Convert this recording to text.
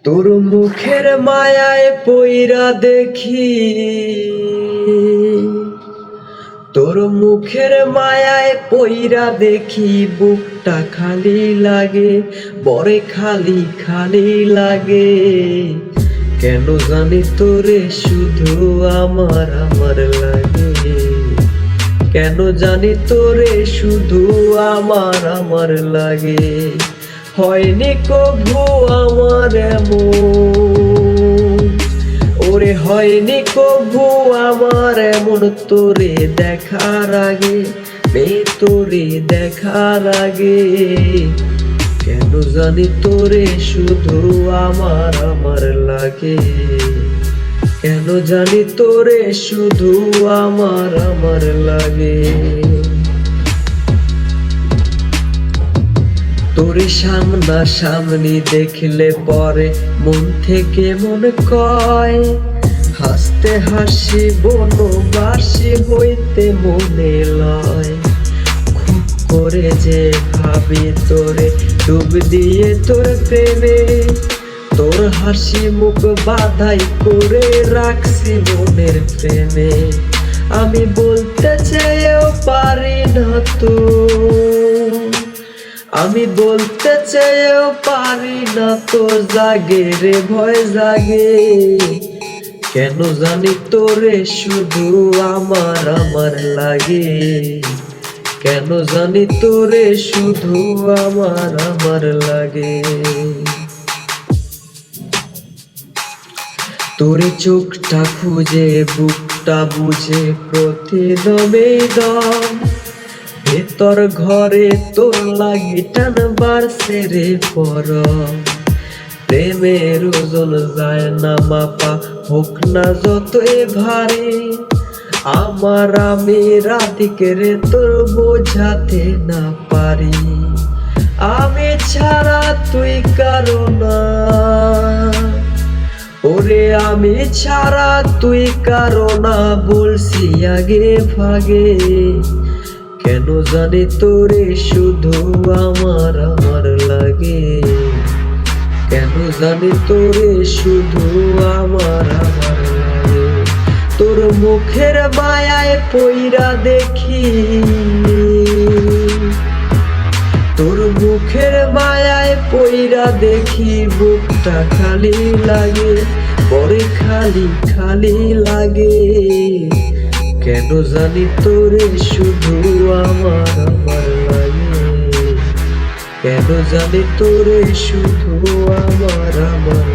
তোর মুখের মায়ায় পইরা দেখি, তোর মুখের মায়ায় পইরা দেখি, বুকটা খালি লাগে, বড়ে খালি খালি লাগে। কেন জানি তোরে শুধু আমার আমার লাগে, কেন জানি তোরে শুধু আমার আমার লাগে। হয়নি কভু আমার এমন, ওরে হয়নি কভু আমার এমন, তোরে দেখার আগে, তোরে দেখার আগে। কেন জানি তোরে শুধু আমার আমার লাগে, কেন জানি তোরে শুধু আমার আমার লাগে। তোরে সামনা সামনি দেখলে পরে মন থেকে মনে কয়, হাসতে হাসি বনবাসী হইতে মনে লয়। খুব করে যে ভাবি তোরে ডুব দিয়ে তোর প্রেমে, তোর হাসি মুখ বাধাই করে রাখছি মনের প্রেমে। আমি বলতে চেয়েও পারি না তো, আমি বলতে চেয়েও পারি না তো, জাগে রে ভয় জাগে। কেন জানি তোরে শুধু আমার আমার লাগে, কেন জানি তোরে শুধু আমার আমার লাগে। তোরে চোখটা খুঁজে বুকটা বুঝে প্রতিদমে দম, ভেতর ঘরে তোর লাগি টান বাড়ছে রে পর। প্রেমের ওজন যায় না মাপা, হোক না যতই ভারী, আমার আমি রাধিকে রে তোর বোঝাতে না পারি। আমি ছাড়া তুই কারো না, ওরে আমি ছাড়া তুই কারো না, বলছি আগে ভাগে। কেন জানি তোরে শুধু আমার আমার লাগে, কেন জানি তোরে শুধু আমার আমার লাগে। তোর মুখের মায়ায় পইরা দেখি, তোর মুখের মায়ায় পইরা দেখি, বুকটা খালি লাগে, পরে খালি খালি লাগে। কেন জানি তোরে শুধু আমার আমার লাগে, কেন জানি তোরে শুধু আমার আমার